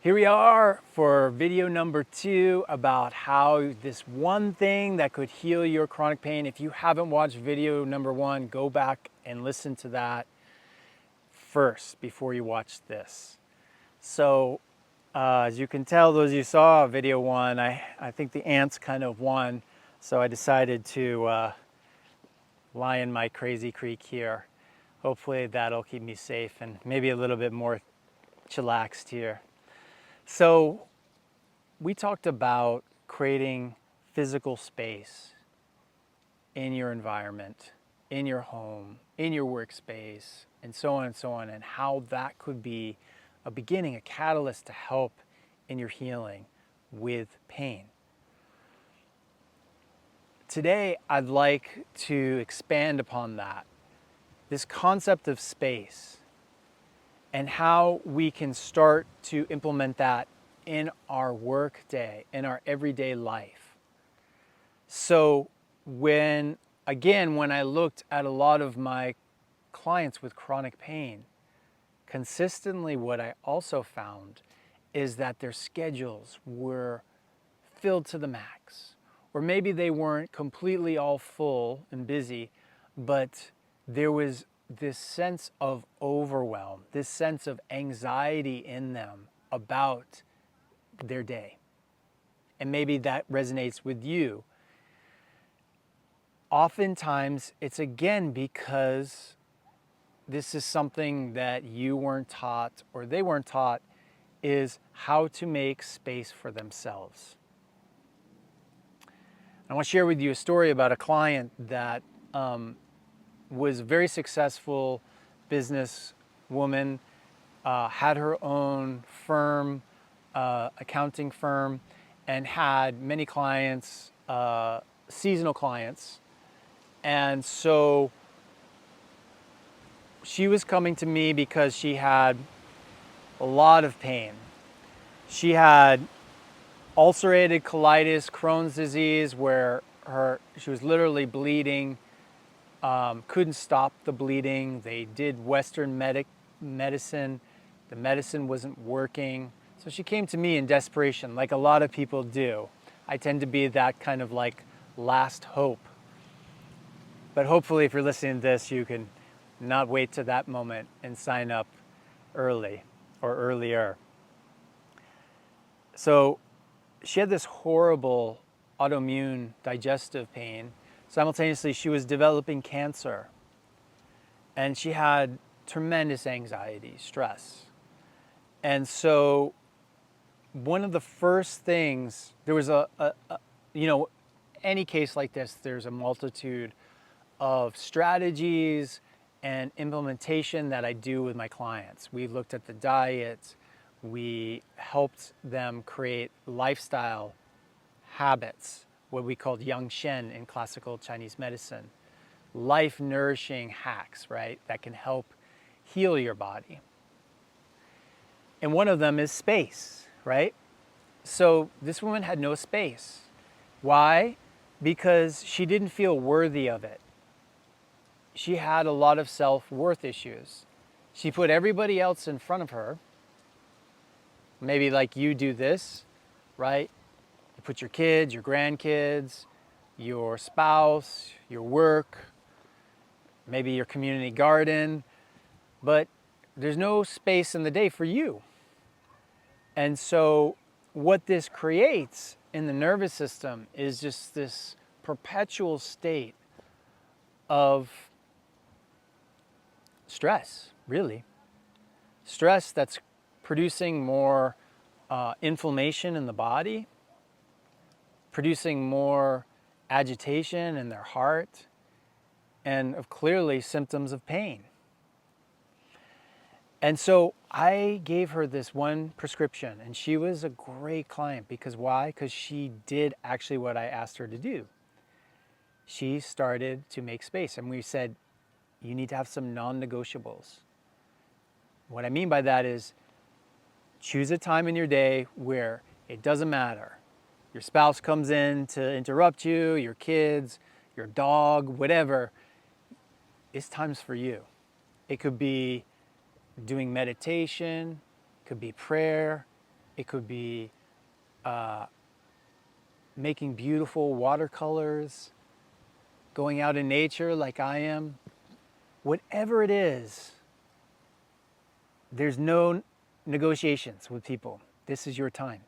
Here we are for video number 2 about how this one thing that could heal your chronic pain. If you haven't watched video number 1, go back and listen to that first before you watch this. So as you can tell, those of you who saw video 1, I think the ants kind of won. So I decided to lie in my crazy creek here. Hopefully that'll keep me safe and maybe a little bit more chillaxed here. So we talked about creating physical space in your environment, in your home, in your workspace, and so on, and how that could be a beginning, a catalyst to help in your healing with pain. Today, I'd like to expand upon that, this concept of space, and how we can start to implement that in our work day, in our everyday life. So when I looked at a lot of my clients with chronic pain, consistently what I also found is that their schedules were filled to the max. Or maybe they weren't completely all full and busy, but there was this sense of overwhelm, this sense of anxiety in them about their day. And maybe that resonates with you. Oftentimes, it's again because this is something that you weren't taught or they weren't taught, is how to make space for themselves. I want to share with you a story about a client that was a very successful business woman, had her own firm, accounting firm, and had many clients, seasonal clients. And so she was coming to me because she had a lot of pain. She had ulcerative colitis, Crohn's disease, where she was literally bleeding. Couldn't stop the bleeding. They did Western medicine. The medicine wasn't working. So she came to me in desperation, like a lot of people do. I tend to be that kind of like last hope. But hopefully if you're listening to this, you can not wait to that moment and sign up early or earlier. So she had this horrible autoimmune digestive pain. Simultaneously, she was developing cancer, and she had tremendous anxiety, stress. And so one of the first things, there was any case like this, there's a multitude of strategies and implementation that I do with my clients. We looked at the diet, we helped them create lifestyle habits, what we called yang shen in classical Chinese medicine, life nourishing hacks, right, that can help heal your body. And one of them is space, right? So this woman had no space. Why? Because she didn't feel worthy of it. She had a lot of self-worth issues. She put everybody else in front of her. Maybe like you do this, right? You put your kids, your grandkids, your spouse, your work, maybe your community garden, but there's no space in the day for you. And so what this creates in the nervous system is just this perpetual state of stress, really. Stress that's producing more inflammation in the body, producing more agitation in their heart, and clearly symptoms of pain. And so I gave her this one prescription, and she was a great client because why? Because she did actually what I asked her to do. She started to make space, and we said, you need to have some non-negotiables. What I mean by that is choose a time in your day where it doesn't matter. Your spouse comes in to interrupt you, your kids, your dog, whatever. It's times for you. It could be doing meditation, it could be prayer, It could be making beautiful watercolors, going out in nature like I am. Whatever it is, there's no negotiations with people. This is your time.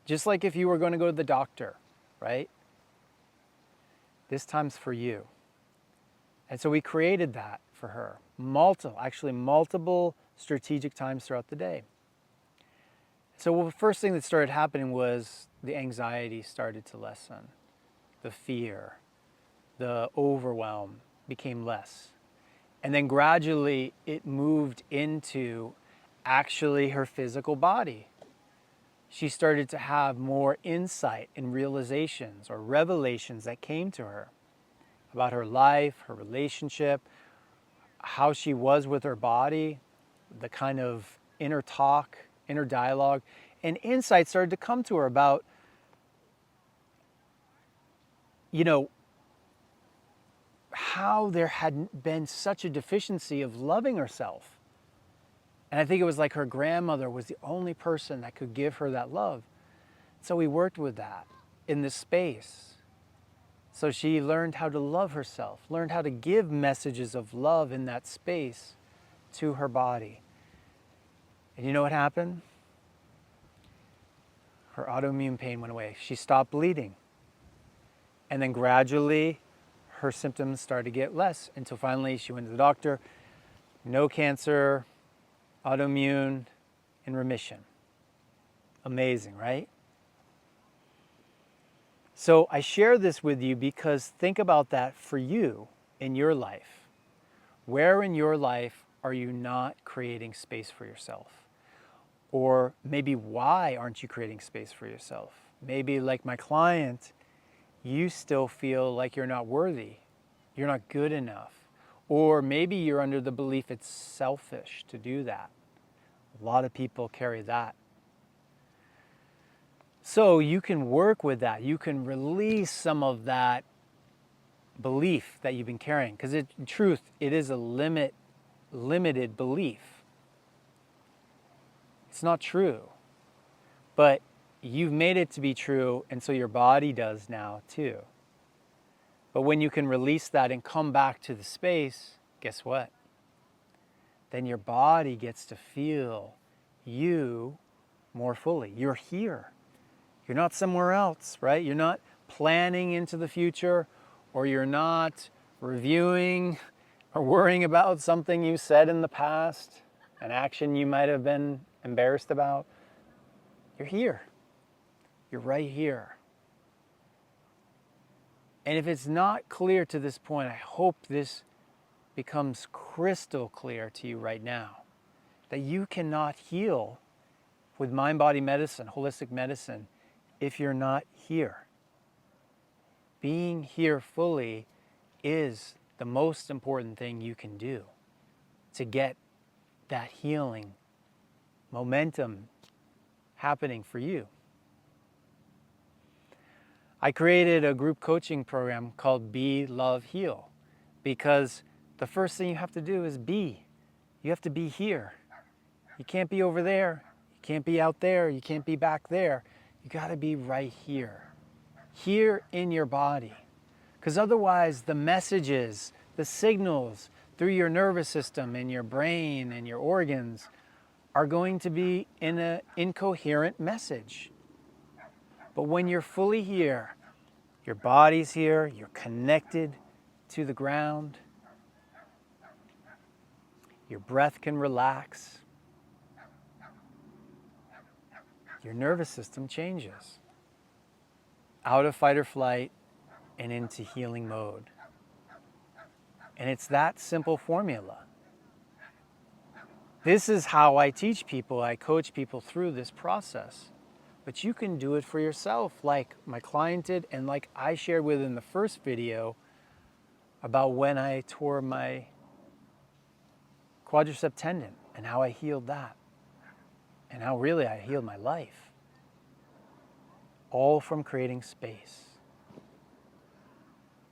Just like if you were going to go to the doctor, right? This time's for you. And so we created that for her. Multiple strategic times throughout the day. So the first thing that started happening was the anxiety started to lessen. The fear, the overwhelm became less. And then gradually it moved into actually her physical body. She started to have more insight and realizations or revelations that came to her about her life, her relationship, how she was with her body, the kind of inner talk, inner dialogue, and insight started to come to her about, how there had been such a deficiency of loving herself. And I think it was like her grandmother was the only person that could give her that love. So we worked with that in this space. So she learned how to love herself, learned how to give messages of love in that space to her body. And you know what happened? Her autoimmune pain went away. She stopped bleeding. And then gradually her symptoms started to get less until finally she went to the doctor. No cancer, autoimmune, in remission. Amazing, right? So I share this with you because think about that for you in your life. Where in your life are you not creating space for yourself? Or maybe why aren't you creating space for yourself? Maybe like my client, you still feel like you're not worthy, you're not good enough. Or maybe you're under the belief it's selfish to do that. A lot of people carry that. So you can work with that. You can release some of that belief that you've been carrying. Because in truth, it is a limited belief. It's not true. But you've made it to be true, and so your body does now too. But when you can release that and come back to the space, guess what? Then your body gets to feel you more fully. You're here. You're not somewhere else, right? You're not planning into the future, or you're not reviewing or worrying about something you said in the past, an action you might have been embarrassed about. You're here. You're right here. And if it's not clear to this point, I hope this becomes crystal clear to you right now, that you cannot heal with mind-body medicine, holistic medicine, if you're not here. Being here fully is the most important thing you can do to get that healing momentum happening for you. I created a group coaching program called Be, Love, Heal, because the first thing you have to do is be. You have to be here. You can't be over there. You can't be out there. You can't be back there. You got to be right here in your body. Because otherwise the messages, the signals through your nervous system and your brain and your organs are going to be in an incoherent message. But when you're fully here, your body's here, you're connected to the ground, your breath can relax, your nervous system changes out of fight or flight and into healing mode. And it's that simple formula. This is how I teach people, I coach people through this process. But you can do it for yourself, like my client did, and like I shared with in the first video about when I tore my quadricep tendon and how I healed that, and how really I healed my life. All from creating space.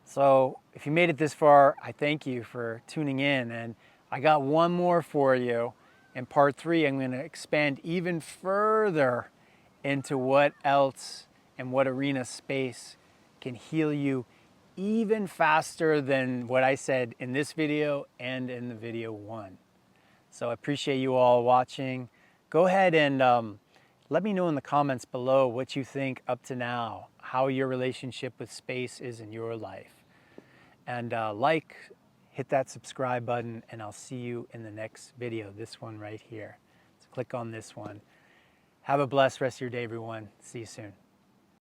So if you made it this far, I thank you for tuning in, and I got one more for you. In part 3, I'm going to expand even further into what else and what arena space can heal you even faster than what I said in this video and in the video 1. So I appreciate you all watching. Go ahead and let me know in the comments below what you think up to now, how your relationship with space is in your life. And hit that subscribe button, and I'll see you in the next video, this one right here. So click on this one. Have a blessed rest of your day, everyone. See you soon.